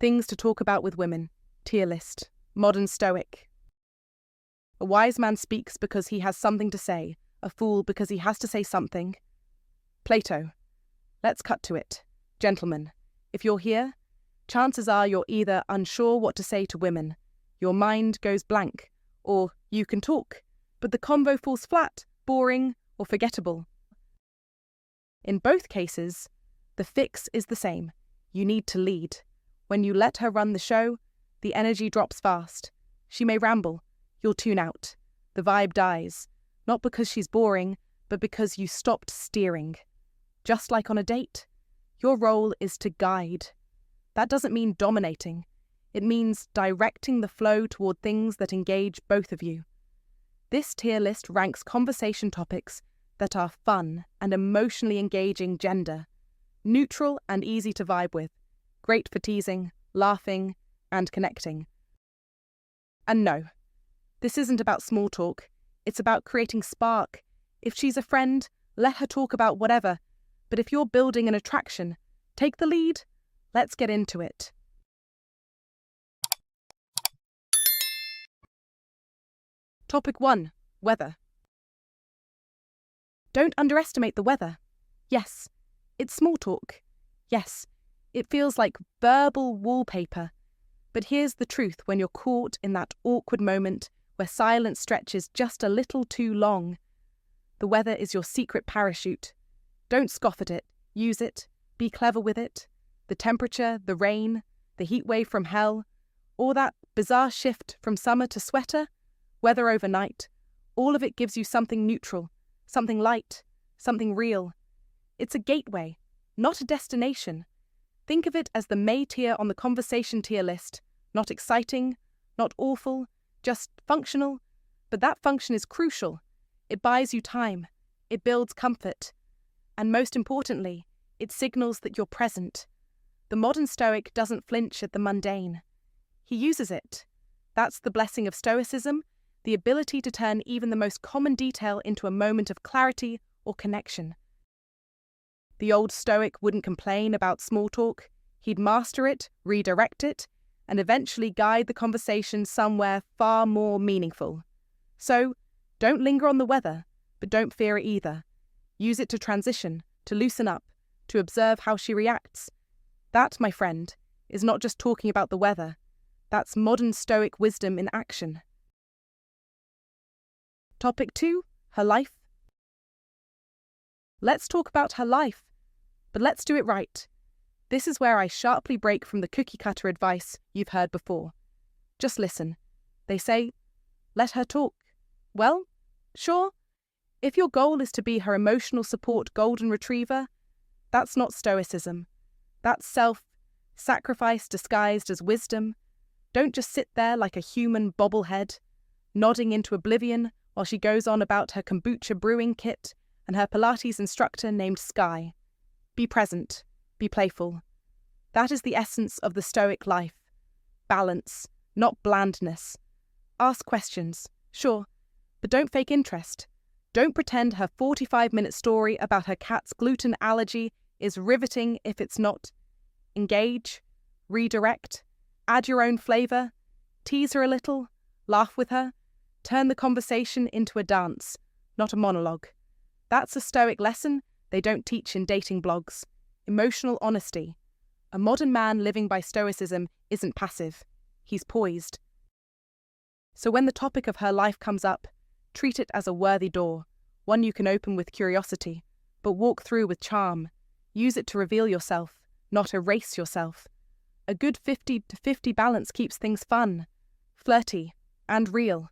Things to talk about with women. Tier list. Modern Stoic. A wise man speaks because he has something to say. A fool because he has to say something. Plato. Let's cut to it. Gentlemen, if you're here, chances are you're either unsure what to say to women, your mind goes blank, or you can talk, but the convo falls flat, boring, or forgettable. In both cases, the fix is the same. You need to lead. When you let her run the show, the energy drops fast. She may ramble. You'll tune out. The vibe dies. Not because she's boring, but because you stopped steering. Just like on a date, your role is to guide. That doesn't mean dominating. It means directing the flow toward things that engage both of you. This tier list ranks conversation topics that are fun and emotionally engaging gender, neutral and easy to vibe with, great for teasing, laughing, and connecting. And no, this isn't about small talk. It's about creating spark. If she's a friend, let her talk about whatever. But if you're building an attraction, take the lead. Let's get into it. Topic 1. Weather. Don't underestimate the weather. Yes, it's small talk. Yes, it feels like verbal wallpaper. But here's the truth when you're caught in that awkward moment where silence stretches just a little too long. The weather is your secret parachute. Don't scoff at it. Use it. Be clever with it. The temperature, the rain, the heat wave from hell, or that bizarre shift from summer to sweater, weather overnight, all of it gives you something neutral, something light, something real. It's a gateway, not a destination. Think of it as the May tier on the conversation tier list. Not exciting, not awful, just functional. But that function is crucial. It buys you time. It builds comfort. And most importantly, it signals that you're present. The modern Stoic doesn't flinch at the mundane. He uses it. That's the blessing of Stoicism, the ability to turn even the most common detail into a moment of clarity or connection. The old Stoic wouldn't complain about small talk. He'd master it, redirect it, and eventually guide the conversation somewhere far more meaningful. So, don't linger on the weather, but don't fear it either. Use it to transition, to loosen up, to observe how she reacts. That, my friend, is not just talking about the weather. That's modern Stoic wisdom in action. Topic 2. Her life. Let's talk about her life, but let's do it right. This is where I sharply break from the cookie-cutter advice you've heard before. Just listen. They say, let her talk. Well, sure. If your goal is to be her emotional support golden retriever, that's not Stoicism. That's self-sacrifice disguised as wisdom. Don't just sit there like a human bobblehead, nodding into oblivion while she goes on about her kombucha brewing kit and her Pilates instructor named Sky. Be present. Be playful. That is the essence of the Stoic life. Balance, not blandness. Ask questions, sure, but don't fake interest. Don't pretend her 45-minute story about her cat's gluten allergy is riveting if it's not. Engage, redirect, add your own flavour, tease her a little, laugh with her, turn the conversation into a dance, not a monologue. That's a Stoic lesson they don't teach in dating blogs. Emotional honesty. A modern man living by Stoicism isn't passive. He's poised. So when the topic of her life comes up, treat it as a worthy door, one you can open with curiosity, but walk through with charm. Use it to reveal yourself, not erase yourself. A good 50-50 balance keeps things fun, flirty, and real.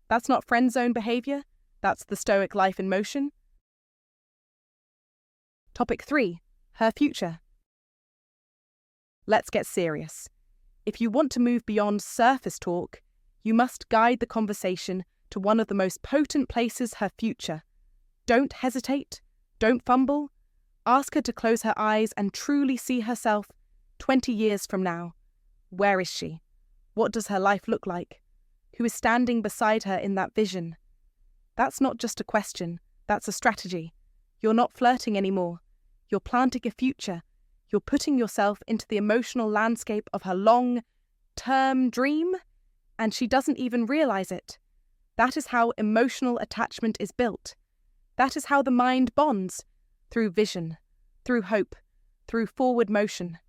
That's not friend zone behaviour, that's the Stoic life in motion. Topic 3. Her future. Let's get serious. If you want to move beyond surface talk, you must guide the conversation to one of the most potent places, her future. Don't hesitate. Don't fumble. Ask her to close her eyes and truly see herself 20 years from now. Where is she? What does her life look like? Who is standing beside her in that vision? That's not just a question. That's a strategy. You're not flirting anymore. You're planting a future. You're putting yourself into the emotional landscape of her long-term dream, and she doesn't even realize it. That is how emotional attachment is built. That is how the mind bonds, through vision, through hope, through forward motion.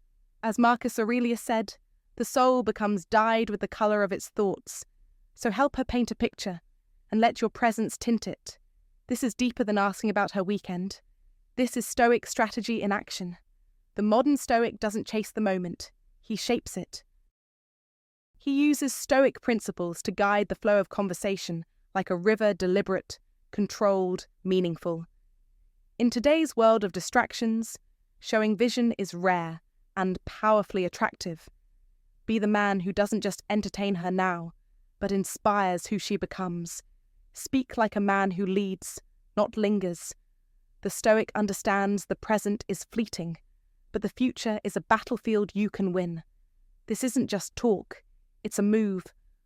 As Marcus Aurelius said, the soul becomes dyed with the colour of its thoughts. So help her paint a picture, and let your presence tint it. This is deeper than asking about her weekend. This is Stoic strategy in action. The modern Stoic doesn't chase the moment, he shapes it. He uses Stoic principles to guide the flow of conversation, like a river, deliberate, controlled, meaningful. In today's world of distractions, showing vision is rare and powerfully attractive. Be the man who doesn't just entertain her now, but inspires who she becomes. Speak like a man who leads, not lingers. The Stoic understands the present is fleeting, but the future is a battlefield you can win. This isn't just talk, it's a move,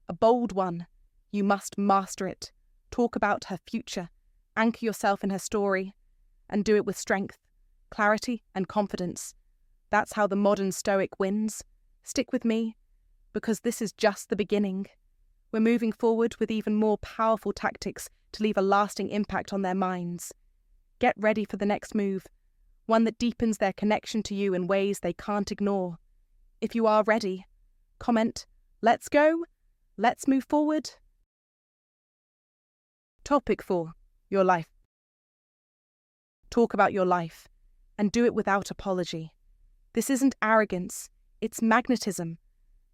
a bold one. You must master it. Talk about her future, anchor yourself in her story, and do it with strength, clarity, and confidence. That's how the modern Stoic wins. Stick with me, because this is just the beginning. We're moving forward with even more powerful tactics to leave a lasting impact on their minds. Get ready for the next move, one that deepens their connection to you in ways they can't ignore. If you are ready, comment, "Let's go, let's move forward." Topic 4. Your life. Talk about your life, and do it without apology. This isn't arrogance, it's magnetism.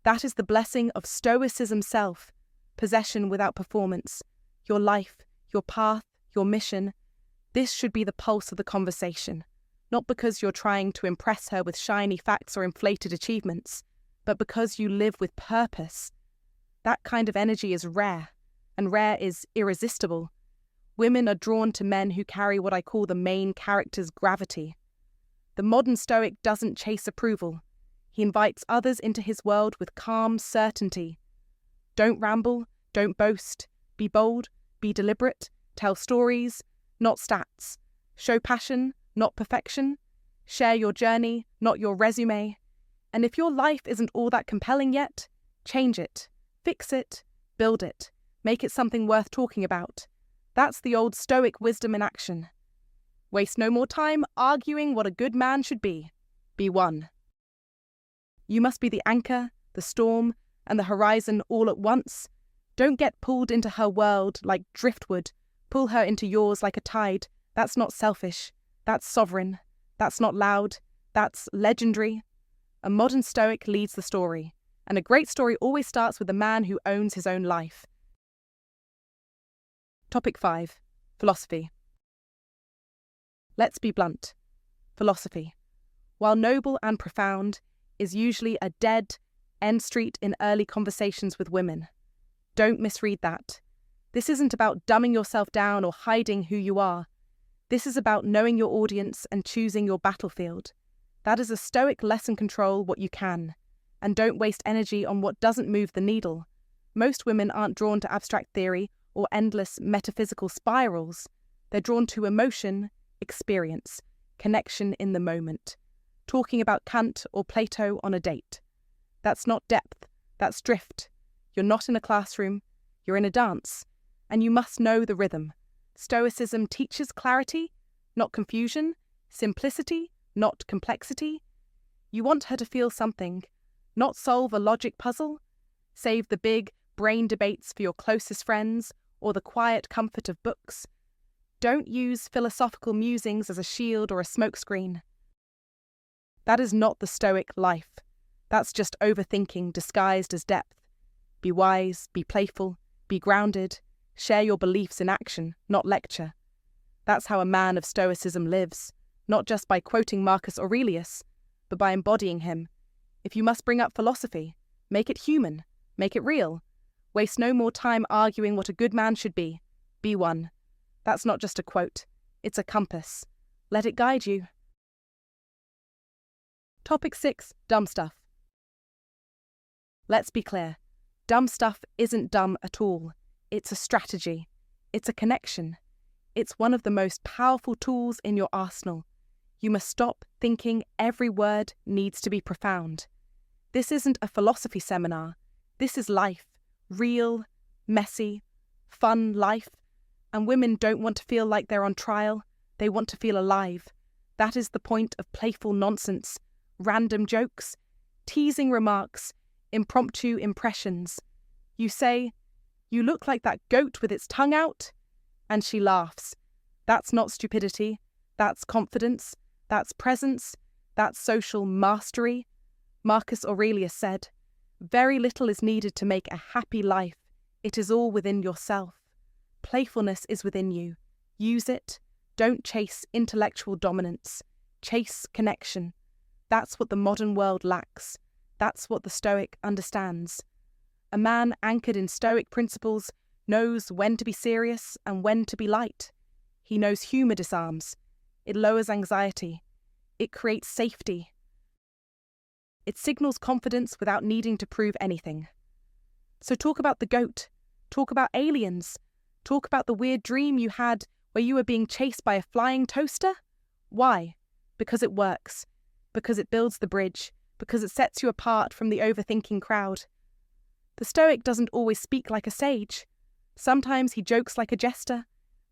That is the blessing of Stoicism self, possession without performance. Your life, your path, your mission. This should be the pulse of the conversation, not because you're trying to impress her with shiny facts or inflated achievements, but because you live with purpose. That kind of energy is rare, and rare is irresistible. Women are drawn to men who carry what I call the main character's gravity. The modern Stoic doesn't chase approval. He invites others into his world with calm certainty. Don't ramble, don't boast. Be bold, be deliberate, tell stories, not stats. Show passion, not perfection. Share your journey, not your resume. And if your life isn't all that compelling yet, change it, fix it, build it, make it something worth talking about. That's the old Stoic wisdom in action. Waste no more time arguing what a good man should be. Be one. You must be the anchor, the storm, and the horizon all at once. Don't get pulled into her world like driftwood. Pull her into yours like a tide. That's not selfish. That's sovereign. That's not loud. That's legendary. A modern Stoic leads the story, and a great story always starts with a man who owns his own life. Topic 5. Philosophy. Let's be blunt. Philosophy, while noble and profound, is usually a dead end street in early conversations with women. Don't misread that. This isn't about dumbing yourself down or hiding who you are. This is about knowing your audience and choosing your battlefield. That is a Stoic lesson. Control what you can, and don't waste energy on what doesn't move the needle. Most women aren't drawn to abstract theory or endless metaphysical spirals. They're drawn to emotion, experience, connection in the moment. Talking about Kant or Plato on a date. That's not depth, that's drift. You're not in a classroom, you're in a dance, and you must know the rhythm. Stoicism teaches clarity, not confusion, simplicity, not complexity. You want her to feel something, not solve a logic puzzle. Save the big brain debates for your closest friends or the quiet comfort of books. Don't use philosophical musings as a shield or a smokescreen. That is not the Stoic life. That's just overthinking disguised as depth. Be wise, be playful, be grounded. Share your beliefs in action, not lecture. That's how a man of Stoicism lives, not just by quoting Marcus Aurelius, but by embodying him. If you must bring up philosophy, make it human, make it real. Waste no more time arguing what a good man should be. Be one. That's not just a quote, it's a compass. Let it guide you. Topic 6. Dumb stuff. Let's be clear. Dumb stuff isn't dumb at all. It's a strategy. It's a connection. It's one of the most powerful tools in your arsenal. You must stop thinking every word needs to be profound. This isn't a philosophy seminar. This is life. Real, messy, fun life. And women don't want to feel like they're on trial. They want to feel alive. That is the point of playful nonsense, random jokes, teasing remarks, impromptu impressions. You say, "You look like that goat with its tongue out," and she laughs. That's not stupidity. That's confidence. That's presence. That's social mastery. Marcus Aurelius said, "Very little is needed to make a happy life. It is all within yourself." Playfulness is within you. Use it. Don't chase intellectual dominance. Chase connection. That's what the modern world lacks. That's what the Stoic understands. A man anchored in Stoic principles knows when to be serious and when to be light. He knows humour disarms. It lowers anxiety. It creates safety. It signals confidence without needing to prove anything. So talk about the goat. Talk about aliens. Talk about the weird dream you had where you were being chased by a flying toaster. Why? Because it works. Because it builds the bridge. Because it sets you apart from the overthinking crowd. The Stoic doesn't always speak like a sage. Sometimes he jokes like a jester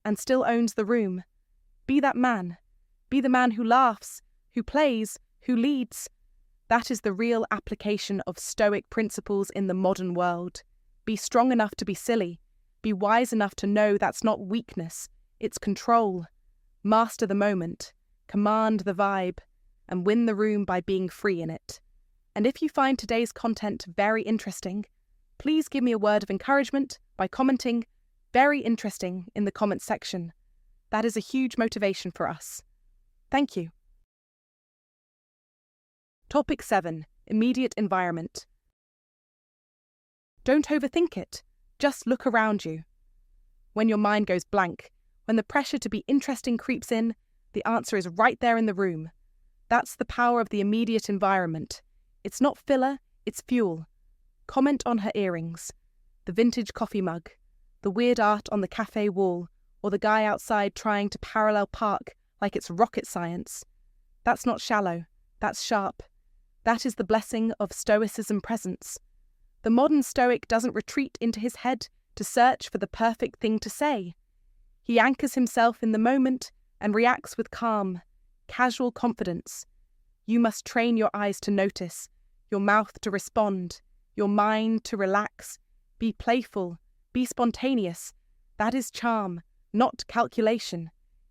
and still owns the room. Be that man. Be the man who laughs, who plays, who leads. That is the real application of Stoic principles in the modern world. Be strong enough to be silly. Be wise enough to know that's not weakness, it's control. Master the moment, command the vibe, and win the room by being free in it. And if you find today's content very interesting, please give me a word of encouragement by commenting "very interesting" in the comments section. That is a huge motivation for us. Thank you. Topic 7. Immediate environment. Don't overthink it. Just look around you. When your mind goes blank, when the pressure to be interesting creeps in, the answer is right there in the room. That's the power of the immediate environment. It's not filler, it's fuel. Comment on her earrings, the vintage coffee mug, the weird art on the cafe wall, or the guy outside trying to parallel park like it's rocket science. That's not shallow, that's sharp. That is the blessing of Stoicism presence. The modern Stoic doesn't retreat into his head to search for the perfect thing to say. He anchors himself in the moment and reacts with calm, casual confidence. You must train your eyes to notice, your mouth to respond, your mind to relax. Be playful, be spontaneous. That is charm, not calculation.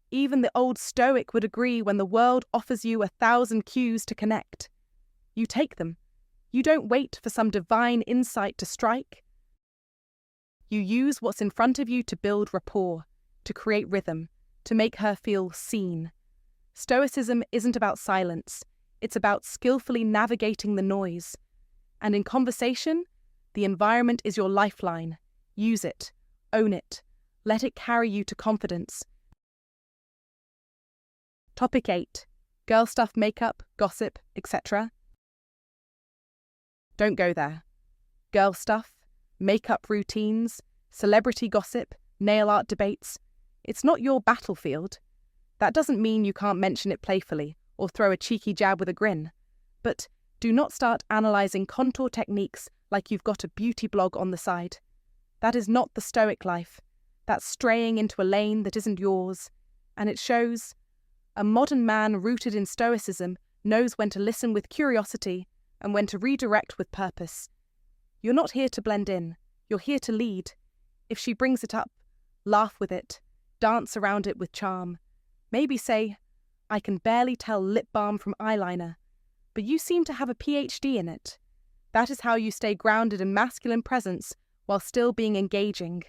Even the old Stoic would agree when the world offers you 1,000 cues to connect. You take them. You don't wait for some divine insight to strike. You use what's in front of you to build rapport, to create rhythm, to make her feel seen. Stoicism isn't about silence. It's about skillfully navigating the noise. And in conversation, the environment is your lifeline. Use it. Own it. Let it carry you to confidence. Topic 8. Girl stuff, makeup, gossip, etc. Don't go there. Girl stuff, makeup routines, celebrity gossip, nail art debates. It's not your battlefield. That doesn't mean you can't mention it playfully or throw a cheeky jab with a grin. But do not start analysing contour techniques like you've got a beauty blog on the side. That is not the Stoic life. That's straying into a lane that isn't yours. And it shows. A modern man rooted in Stoicism knows when to listen with curiosity and when to redirect with purpose. You're not here to blend in. You're here to lead. If she brings it up, laugh with it. Dance around it with charm. Maybe say, "I can barely tell lip balm from eyeliner, but you seem to have a PhD in it." That is how you stay grounded in masculine presence while still being engaging.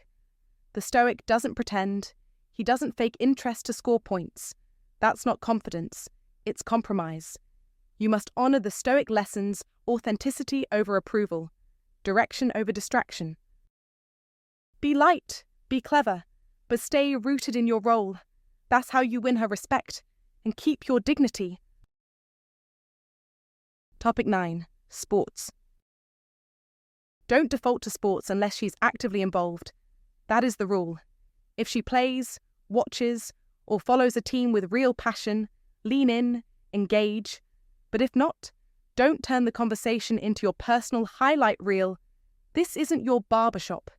The Stoic doesn't pretend. He doesn't fake interest to score points. That's not confidence. It's compromise. You must honour the Stoic lessons, authenticity over approval, direction over distraction. Be light, be clever, but stay rooted in your role. That's how you win her respect and keep your dignity. Topic 9. Sports. Don't default to sports unless she's actively involved. That is the rule. If she plays, watches, or follows a team with real passion, lean in, engage. But if not, don't turn the conversation into your personal highlight reel. This isn't your barbershop.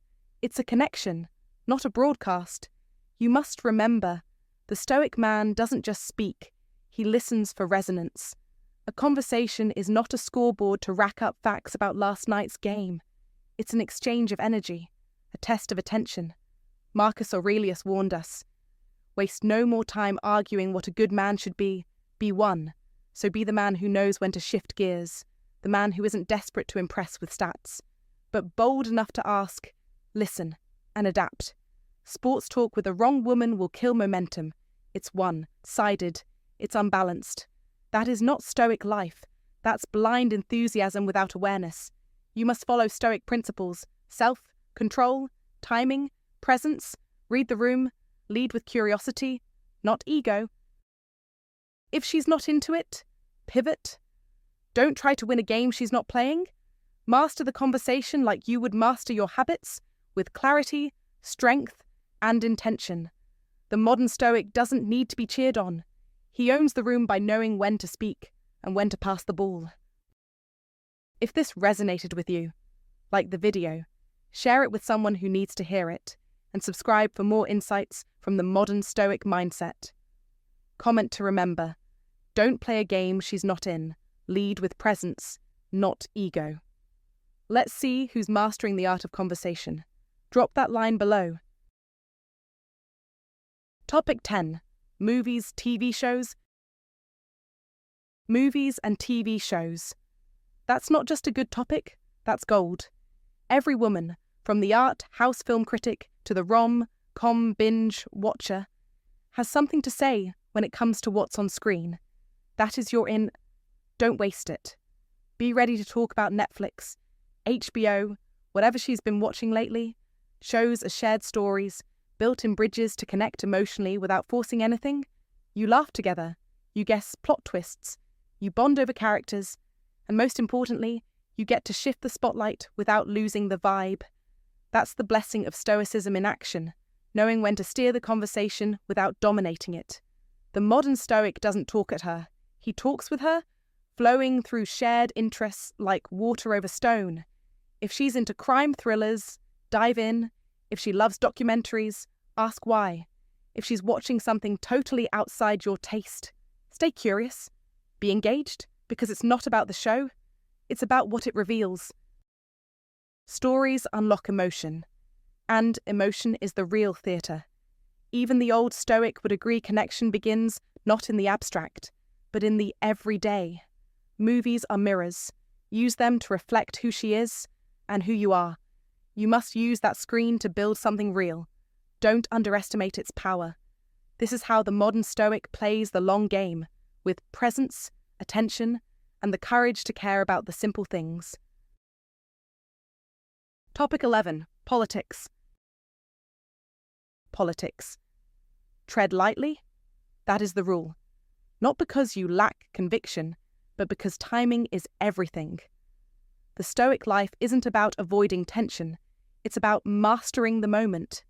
It's a connection, not a broadcast. You must remember, the Stoic man doesn't just speak, he listens for resonance. A conversation is not a scoreboard to rack up facts about last night's game. It's an exchange of energy, a test of attention. Marcus Aurelius warned us, waste no more time arguing what a good man should be one. So be the man who knows when to shift gears, the man who isn't desperate to impress with stats, but bold enough to ask, listen, and adapt. Sports talk with the wrong woman will kill momentum. It's one-sided, it's unbalanced. That is not Stoic life. That's blind enthusiasm without awareness. You must follow Stoic principles: self, control, timing, presence, read the room, lead with curiosity, not ego. If she's not into it, pivot. Don't try to win a game she's not playing. Master the conversation like you would master your habits, with clarity, strength, and intention. The modern Stoic doesn't need to be cheered on. He owns the room by knowing when to speak and when to pass the ball. If this resonated with you, like the video, share it with someone who needs to hear it, and subscribe for more insights from the modern Stoic mindset. Comment to remember, don't play a game she's not in. Lead with presence, not ego. Let's see who's mastering the art of conversation. Drop that line below. Topic 10. Movies, TV shows. Movies and TV shows. That's not just a good topic, that's gold. Every woman, from the art house film critic to the rom-com binge watcher, has something to say when it comes to what's on screen. That is your in. Don't waste it. Be ready to talk about Netflix, HBO, whatever she's been watching lately. Shows are shared stories, built-in bridges to connect emotionally without forcing anything. You laugh together, you guess plot twists, you bond over characters, and most importantly, you get to shift the spotlight without losing the vibe. That's the blessing of Stoicism in action, knowing when to steer the conversation without dominating it. The modern Stoic doesn't talk at her. He talks with her, flowing through shared interests like water over stone. If she's into crime thrillers, dive in. If she loves documentaries, ask why. If she's watching something totally outside your taste, stay curious. Be engaged, because it's not about the show. It's about what it reveals. Stories unlock emotion, and emotion is the real theatre. Even the old Stoic would agree connection begins not in the abstract, but in the everyday. Movies are mirrors. Use them to reflect who she is and who you are. You must use that screen to build something real. Don't underestimate its power. This is how the modern Stoic plays the long game, with presence, attention, and the courage to care about the simple things. Topic 11. Politics. Politics. Tread lightly? That is the rule. Not because you lack conviction, but because timing is everything. The Stoic life isn't about avoiding tension. It's about mastering the moment.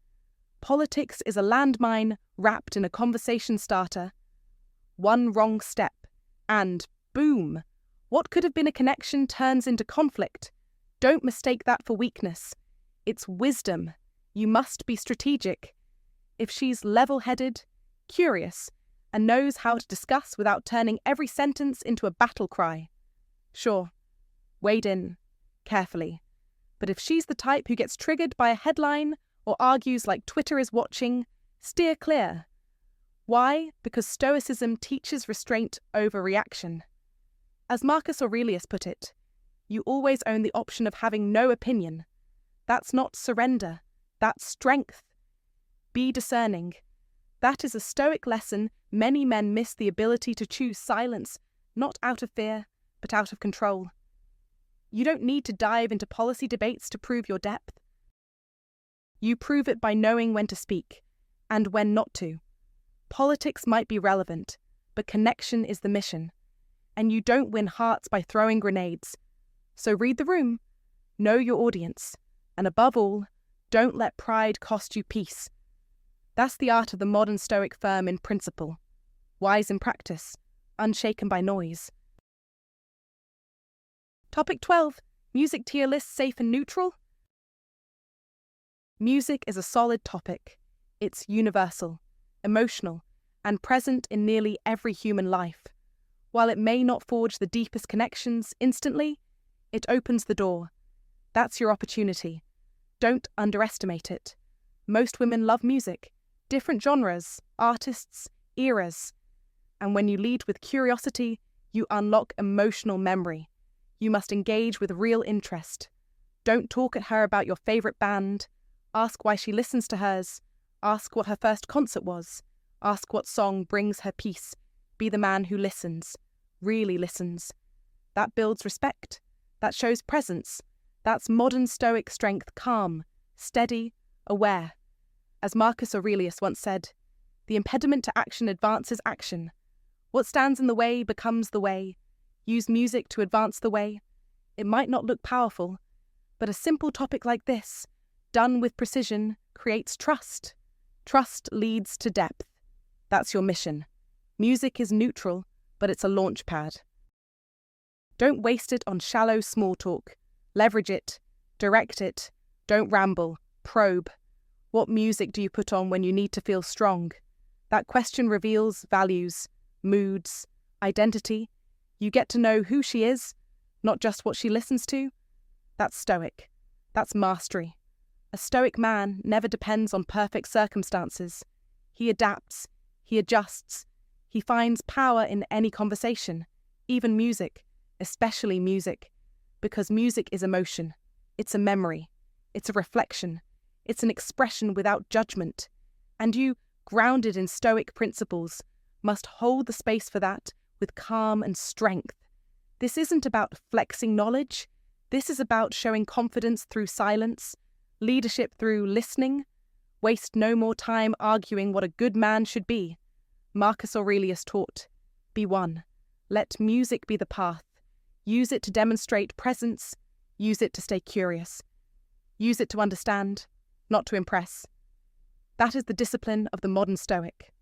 Politics is a landmine wrapped in a conversation starter. One wrong step, and boom! What could have been a connection turns into conflict. Don't mistake that for weakness. It's wisdom. You must be strategic. If she's level-headed, curious, and knows how to discuss without turning every sentence into a battle cry, sure, wade in, carefully. But if she's the type who gets triggered by a headline or argues like Twitter is watching, steer clear. Why? Because Stoicism teaches restraint over reaction. As Marcus Aurelius put it, you always own the option of having no opinion. That's not surrender, that's strength. Be discerning. That is a Stoic lesson. Many men miss the ability to choose silence, not out of fear, but out of control. You don't need to dive into policy debates to prove your depth. You prove it by knowing when to speak, and when not to. Politics might be relevant, but connection is the mission. And you don't win hearts by throwing grenades. So read the room, know your audience, and above all, don't let pride cost you peace. That's the art of the modern Stoic firm in principle, wise in practice, unshaken by noise. Topic 12. Music tier list safe and neutral? Music is a solid topic. It's universal, emotional, and present in nearly every human life. While it may not forge the deepest connections instantly, it opens the door. That's your opportunity. Don't underestimate it. Most women love music, different genres, artists, eras. And when you lead with curiosity, you unlock emotional memory. You must engage with real interest. Don't talk at her about your favourite band. Ask why she listens to hers. Ask what her first concert was. Ask what song brings her peace. Be the man who listens, really listens. That builds respect. That shows presence. That's modern Stoic strength, calm, steady, aware. As Marcus Aurelius once said, the impediment to action advances action. What stands in the way becomes the way. Use music to advance the way. It might not look powerful, but a simple topic like this, done with precision, creates trust. Trust leads to depth. That's your mission. Music is neutral, but it's a launch pad. Don't waste it on shallow small talk. Leverage it. Direct it. Don't ramble. Probe. What music do you put on when you need to feel strong? That question reveals values, moods, identity. You get to know who she is, not just what she listens to. That's Stoic. That's mastery. A Stoic man never depends on perfect circumstances. He adapts. He adjusts. He finds power in any conversation, even music, especially music, because music is emotion. It's a memory. It's a reflection. It's an expression without judgment. And you, grounded in Stoic principles, must hold the space for that with calm and strength. This isn't about flexing knowledge. This is about showing confidence through silence, leadership through listening. Waste no more time arguing what a good man should be. Marcus Aurelius taught, be one. Let music be the path. Use it to demonstrate presence. Use it to stay curious. Use it to understand, not to impress. That is the discipline of the modern Stoic.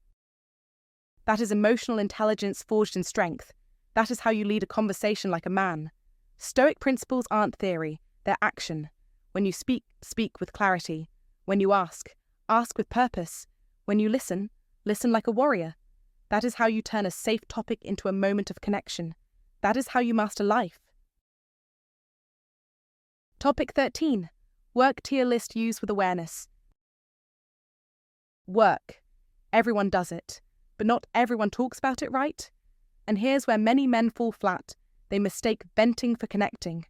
That is emotional intelligence forged in strength. That is how you lead a conversation like a man. Stoic principles aren't theory, they're action. When you speak, speak with clarity. When you ask, ask with purpose. When you listen, listen like a warrior. That is how you turn a safe topic into a moment of connection. That is how you master life. Topic 13. Work tier list used with awareness. Work. Everyone does it, but not everyone talks about it right. And here's where many men fall flat. They mistake venting for connecting.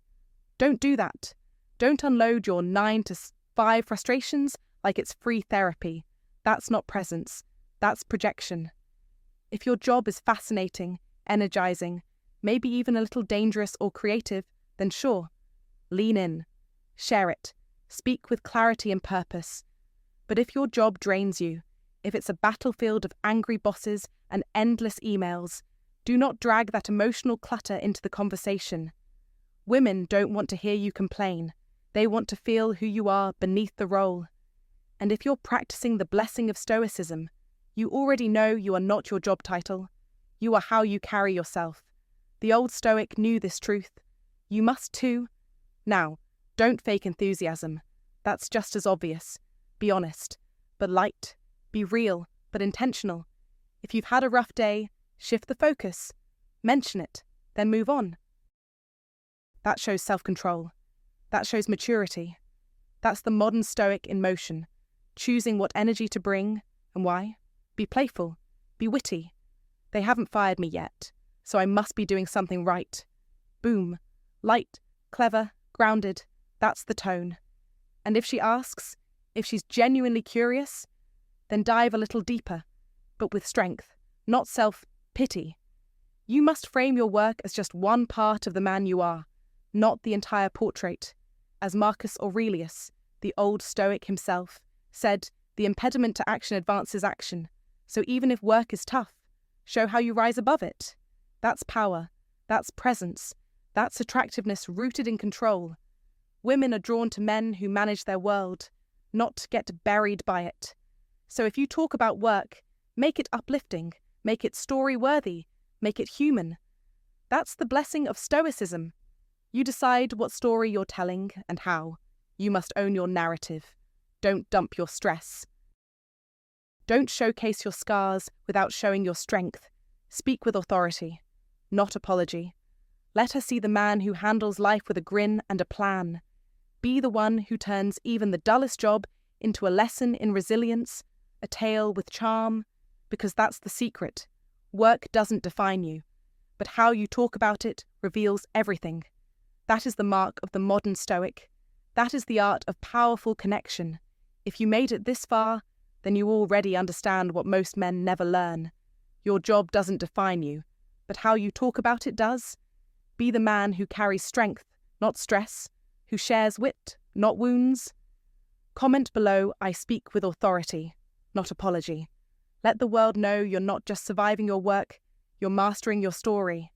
Don't do that. Don't unload your 9 to 5 frustrations like it's free therapy. That's not presence. That's projection. If your job is fascinating, energizing, maybe even a little dangerous or creative, then sure, lean in. Share it. Speak with clarity and purpose. But if your job drains you, if it's a battlefield of angry bosses and endless emails, do not drag that emotional clutter into the conversation. Women don't want to hear you complain. They want to feel who you are beneath the role. And if you're practicing the blessing of Stoicism, you already know you are not your job title. You are how you carry yourself. The old Stoic knew this truth. You must too. Now, don't fake enthusiasm. That's just as obvious. Be honest, but light. Be real, but intentional. If you've had a rough day, shift the focus. Mention it, then move on. That shows self-control. That shows maturity. That's the modern Stoic in motion, choosing what energy to bring and why. Be playful. Be witty. They haven't fired me yet, so I must be doing something right. Boom. Light, clever, grounded. That's the tone. And if she asks, if she's genuinely curious, then dive a little deeper, but with strength, not self-pity. You must frame your work as just one part of the man you are, not the entire portrait. As Marcus Aurelius, the old Stoic himself, said, the impediment to action advances action. So even if work is tough, show how you rise above it. That's power. That's presence. That's attractiveness rooted in control. Women are drawn to men who manage their world, not get buried by it. So if you talk about work, make it uplifting, make it story-worthy, make it human. That's the blessing of Stoicism. You decide what story you're telling and how. You must own your narrative. Don't dump your stress. Don't showcase your scars without showing your strength. Speak with authority, not apology. Let her see the man who handles life with a grin and a plan. Be the one who turns even the dullest job into a lesson in resilience, a tale with charm, because that's the secret. Work doesn't define you, but how you talk about it reveals everything. That is the mark of the modern Stoic. That is the art of powerful connection. If you made it this far, then you already understand what most men never learn. Your job doesn't define you, but how you talk about it does. Be the man who carries strength, not stress, who shares wit, not wounds. Comment below, I speak with authority, not apology. Let the world know you're not just surviving your work, you're mastering your story.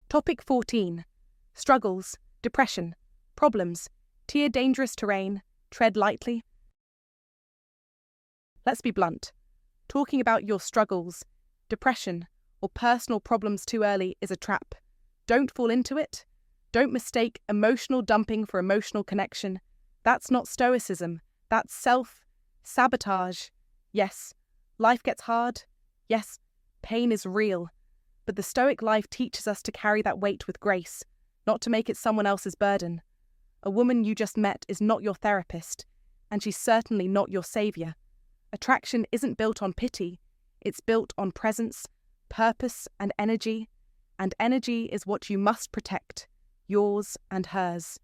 Topic 14. Struggles, depression, problems, tear dangerous terrain, tread lightly. Let's be blunt. Talking about your struggles, depression, or personal problems too early is a trap. Don't fall into it. Don't mistake emotional dumping for emotional connection. That's not Stoicism. That's self-sabotage. Yes, life gets hard. Yes, pain is real. But the Stoic life teaches us to carry that weight with grace, not to make it someone else's burden. A woman you just met is not your therapist, and she's certainly not your savior. Attraction isn't built on pity. It's built on presence, purpose, and energy is what you must protect, yours and hers.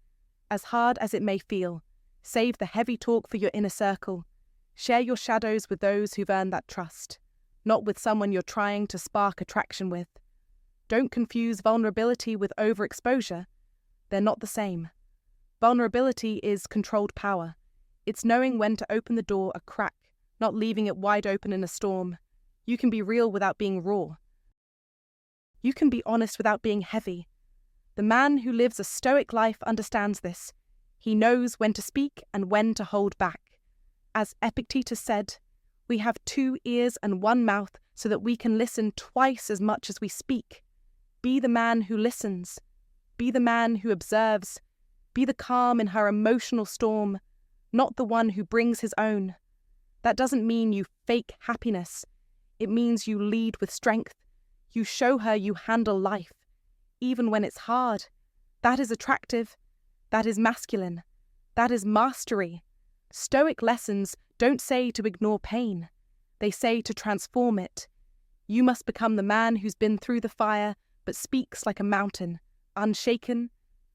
As hard as it may feel, save the heavy talk for your inner circle. Share your shadows with those who've earned that trust, not with someone you're trying to spark attraction with. Don't confuse vulnerability with overexposure. They're not the same. Vulnerability is controlled power. It's knowing when to open the door a crack, not leaving it wide open in a storm. You can be real without being raw. You can be honest without being heavy. The man who lives a Stoic life understands this. He knows when to speak and when to hold back. As Epictetus said, we have 2 ears and 1 mouth so that we can listen twice as much as we speak. Be the man who listens. Be the man who observes. Be the calm in her emotional storm, not the one who brings his own. That doesn't mean you fake happiness. It means you lead with strength. You show her you handle life, even when it's hard. That is attractive. That is masculine. That is mastery. Stoic lessons don't say to ignore pain. They say to transform it. You must become the man who's been through the fire but speaks like a mountain, unshaken,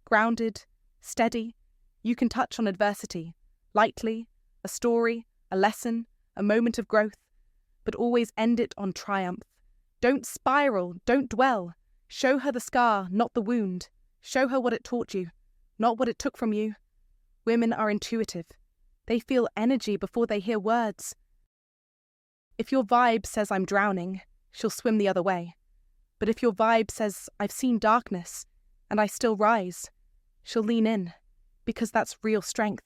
grounded, steady. You can touch on adversity, lightly, a story, a lesson, a moment of growth, but always end it on triumph. Don't spiral, don't dwell. Show her the scar, not the wound. Show her what it taught you, not what it took from you. Women are intuitive. They feel energy before they hear words. If your vibe says I'm drowning, she'll swim the other way. But if your vibe says I've seen darkness and I still rise, she'll lean in, because that's real strength.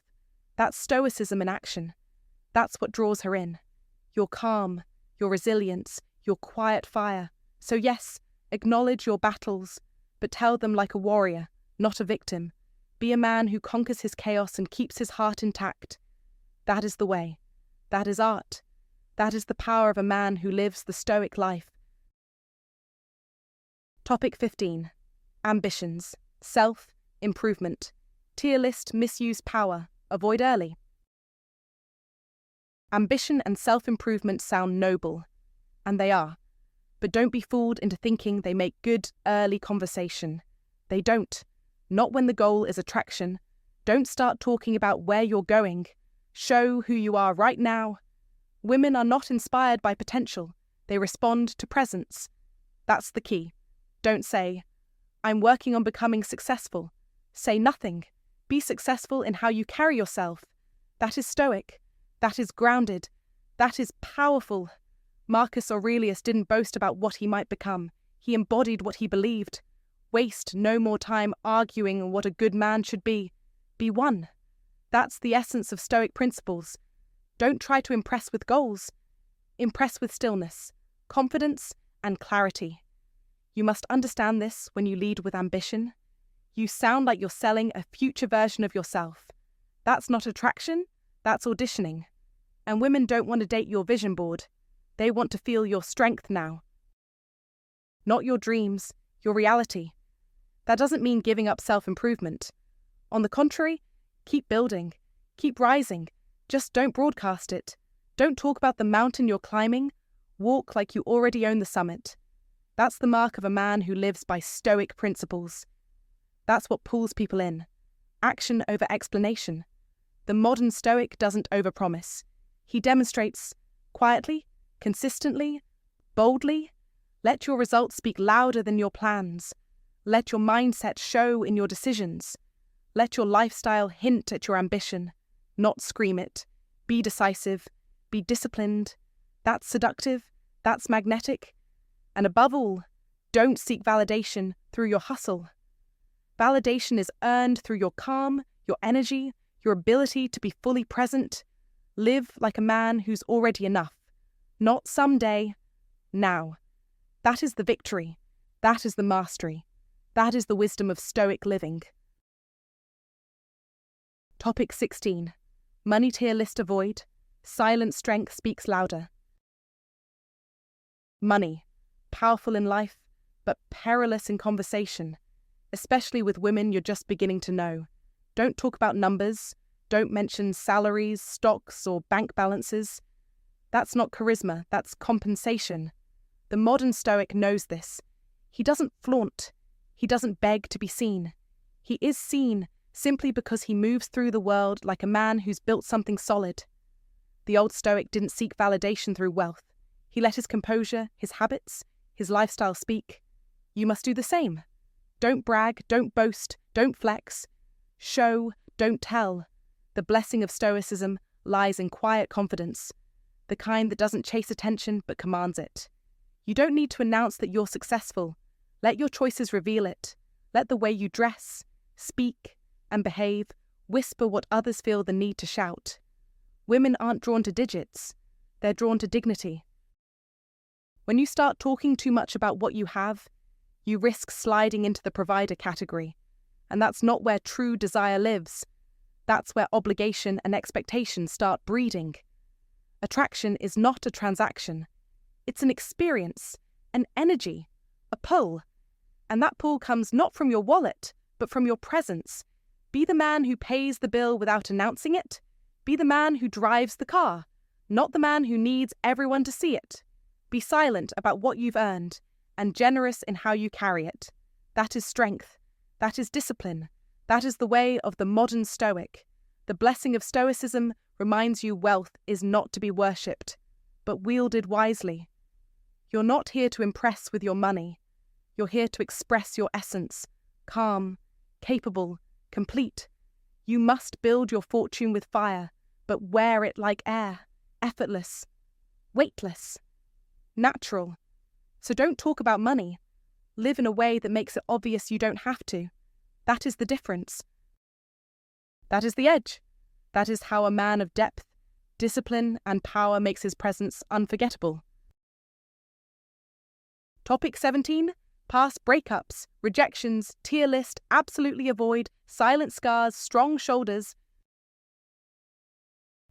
That's Stoicism in action. That's what draws her in. Your calm, your resilience, your quiet fire. So yes, acknowledge your battles, but tell them like a warrior, not a victim. Be a man who conquers his chaos and keeps his heart intact. That is the way. That is art. That is the power of a man who lives the Stoic life. Topic 15. Ambitions. Self-improvement. Tier list misused power. Avoid early. Ambition and self-improvement sound noble, and they are. But don't be fooled into thinking they make good early conversation. They don't. Not when the goal is attraction. Don't start talking about where you're going. Show who you are right now. Women are not inspired by potential. They respond to presence. That's the key. Don't say, I'm working on becoming successful. Say nothing. Be successful in how you carry yourself. That is Stoic. That is grounded. That is powerful. Marcus Aurelius didn't boast about what he might become. He embodied what he believed. Waste no more time arguing what a good man should be. Be one. That's the essence of Stoic principles. Don't try to impress with goals. Impress with stillness, confidence, and clarity. You must understand this when you lead with ambition. You sound like you're selling a future version of yourself. That's not attraction, that's auditioning. And women don't want to date your vision board. They want to feel your strength now. Not your dreams, your reality. That doesn't mean giving up self-improvement. On the contrary, keep building, keep rising. Just don't broadcast it. Don't talk about the mountain you're climbing. Walk like you already own the summit. That's the mark of a man who lives by Stoic principles. That's what pulls people in. Action over explanation. The modern Stoic doesn't overpromise. He demonstrates quietly, consistently, boldly. Let your results speak louder than your plans. Let your mindset show in your decisions. Let your lifestyle hint at your ambition, not scream it. Be decisive, be disciplined. That's seductive, that's magnetic. And above all, don't seek validation through your hustle. Validation is earned through your calm, your energy, your ability to be fully present. Live like a man who's already enough. Not someday, now. That is the victory. That is the mastery. That is the wisdom of Stoic living. Topic 16. Money tier list avoid. Silent strength speaks louder. Money. Powerful in life, but perilous in conversation, especially with women you're just beginning to know. Don't talk about numbers. Don't mention salaries, stocks, or bank balances. That's not charisma, that's compensation. The modern Stoic knows this. He doesn't flaunt. He doesn't beg to be seen. He is seen simply because he moves through the world like a man who's built something solid. The old Stoic didn't seek validation through wealth. He let his composure, his habits, his lifestyle speak. You must do the same. Don't brag, don't boast, don't flex. Show, don't tell. The blessing of Stoicism lies in quiet confidence, the kind that doesn't chase attention but commands it. You don't need to announce that you're successful. Let your choices reveal it. Let the way you dress, speak, and behave whisper what others feel the need to shout. Women aren't drawn to digits. They're drawn to dignity. When you start talking too much about what you have, you risk sliding into the provider category. And that's not where true desire lives. That's where obligation and expectation start breeding. Attraction is not a transaction. It's an experience, an energy, a pull. And that pull comes not from your wallet, but from your presence. Be the man who pays the bill without announcing it. Be the man who drives the car, not the man who needs everyone to see it. Be silent about what you've earned and generous in how you carry it. That is strength. That is discipline. That is the way of the modern Stoic. The blessing of Stoicism reminds you wealth is not to be worshipped, but wielded wisely. You're not here to impress with your money. You're here to express your essence, calm, capable, complete. You must build your fortune with fire, but wear it like air, effortless, weightless, natural. So don't talk about money. Live in a way that makes it obvious you don't have to. That is the difference. That is the edge. That is how a man of depth, discipline, and power makes his presence unforgettable. Topic 17. Past breakups, rejections, tier list, absolutely avoid, silent scars, strong shoulders.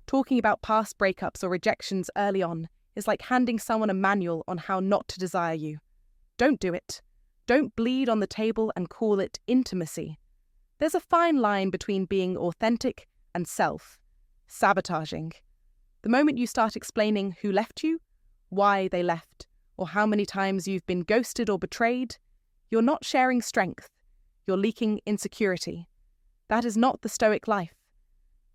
Talking about past breakups or rejections early on is like handing someone a manual on how not to desire you. Don't do it. Don't bleed on the table and call it intimacy. There's a fine line between being authentic and sabotaging. The moment you start explaining who left you, why they left, or how many times you've been ghosted or betrayed, you're not sharing strength. You're leaking insecurity. That is not the Stoic life.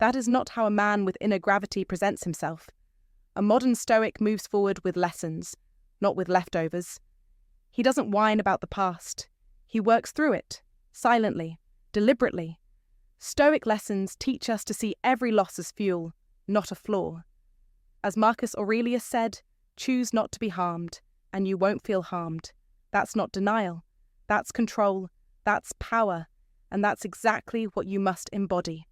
That is not how a man with inner gravity presents himself. A modern Stoic moves forward with lessons, not with leftovers. He doesn't whine about the past. He works through it, silently, deliberately. Stoic lessons teach us to see every loss as fuel, not a flaw. As Marcus Aurelius said, choose not to be harmed, and you won't feel harmed. That's not denial. That's control. That's power. And that's exactly what you must embody.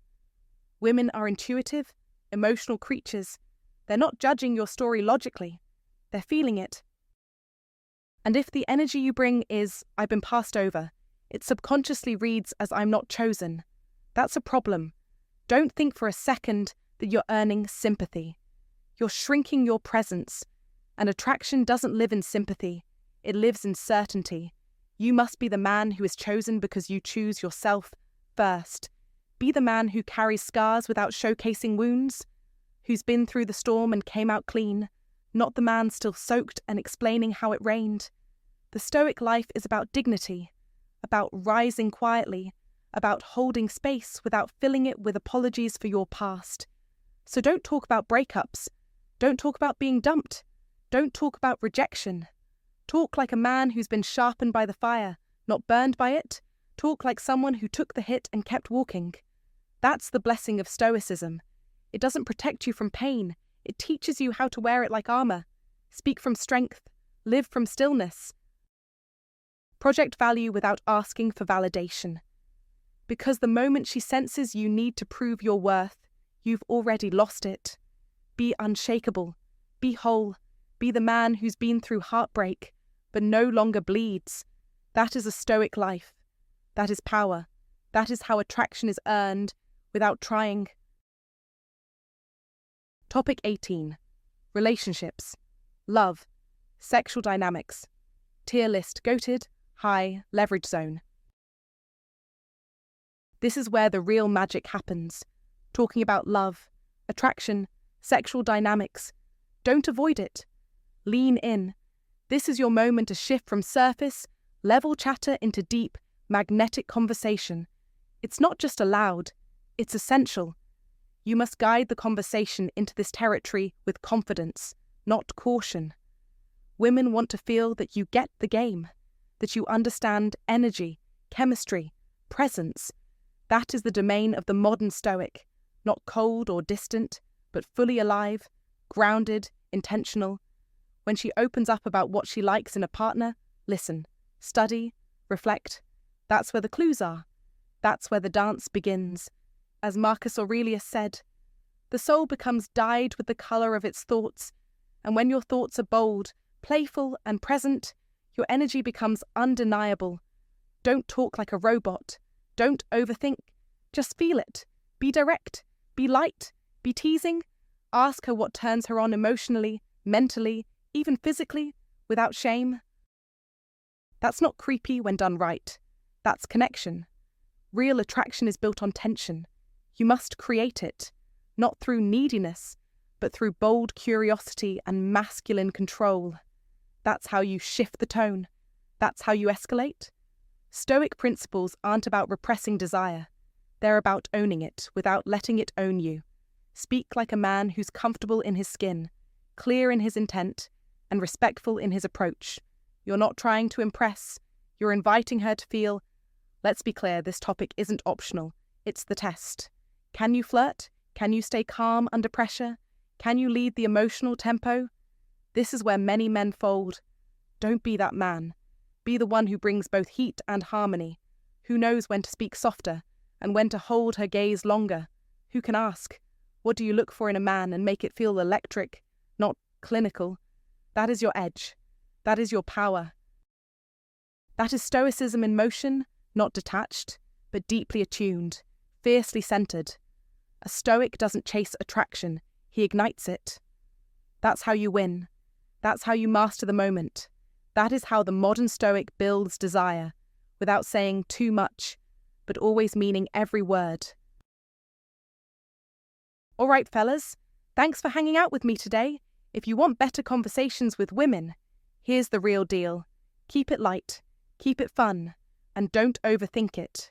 Women are intuitive, emotional creatures. They're not judging your story logically. They're feeling it. And if the energy you bring is, I've been passed over, it subconsciously reads as I'm not chosen. That's a problem. Don't think for a second that you're earning sympathy. You're shrinking your presence. And attraction doesn't live in sympathy. It lives in certainty. You must be the man who is chosen because you choose yourself first. Be the man who carries scars without showcasing wounds, who's been through the storm and came out clean, not the man still soaked and explaining how it rained. The Stoic life is about dignity, about rising quietly, about holding space without filling it with apologies for your past. So don't talk about breakups. Don't talk about being dumped. Don't talk about rejection. Talk like a man who's been sharpened by the fire, not burned by it. Talk like someone who took the hit and kept walking. That's the blessing of Stoicism. It doesn't protect you from pain. It teaches you how to wear it like armor. Speak from strength. Live from stillness. Project value without asking for validation. Because the moment she senses you need to prove your worth, you've already lost it. Be unshakable. Be whole. Be the man who's been through heartbreak, but no longer bleeds. That is a Stoic life. That is power. That is how attraction is earned without trying. Topic 18. Relationships. Love. Sexual dynamics. Tier list: goated, high, leverage zone. This is where the real magic happens. Talking about love, attraction, sexual dynamics. Don't avoid it. Lean in. This is your moment to shift from surface, level chatter into deep, magnetic conversation. It's not just allowed, it's essential. You must guide the conversation into this territory with confidence, not caution. Women want to feel that you get the game, that you understand energy, chemistry, presence. That is the domain of the modern Stoic, not cold or distant, but fully alive, grounded, intentional. When she opens up about what she likes in a partner, listen, study, reflect. That's where the clues are. That's where the dance begins. As Marcus Aurelius said, the soul becomes dyed with the colour of its thoughts, and when your thoughts are bold, playful, and present, your energy becomes undeniable. Don't talk like a robot. Don't overthink. Just feel it. Be direct. Be light. Be teasing. Ask her what turns her on emotionally, mentally, even physically, without shame. That's not creepy when done right. That's connection. Real attraction is built on tension. You must create it, not through neediness, but through bold curiosity and masculine control. That's how you shift the tone. That's how you escalate. Stoic principles aren't about repressing desire. They're about owning it without letting it own you. Speak like a man who's comfortable in his skin, clear in his intent, and respectful in his approach. You're not trying to impress. You're inviting her to feel. Let's be clear, this topic isn't optional. It's the test. Can you flirt? Can you stay calm under pressure? Can you lead the emotional tempo? This is where many men fold. Don't be that man. Be the one who brings both heat and harmony, who knows when to speak softer and when to hold her gaze longer, who can ask, what do you look for in a man, and make it feel electric, not clinical. That is your edge. That is your power. That is Stoicism in motion, not detached, but deeply attuned, fiercely centered. A Stoic doesn't chase attraction, he ignites it. That's how you win. That's how you master the moment. That is how the modern Stoic builds desire, without saying too much, but always meaning every word. All right, fellas, thanks for hanging out with me today. If you want better conversations with women, here's the real deal. Keep it light, keep it fun, and don't overthink it.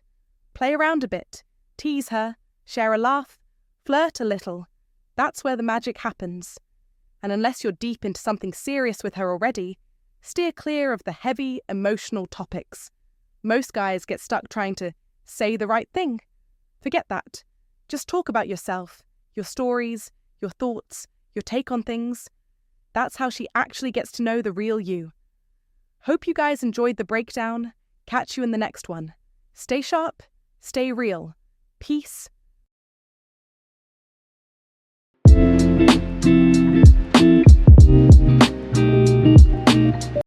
Play around a bit, tease her, share a laugh, flirt a little. That's where the magic happens. And unless you're deep into something serious with her already, steer clear of the heavy, emotional topics. Most guys get stuck trying to say the right thing. Forget that. Just talk about yourself, your stories, your thoughts, your take on things. That's how she actually gets to know the real you. Hope you guys enjoyed the breakdown. Catch you in the next one. Stay sharp, stay real. Peace.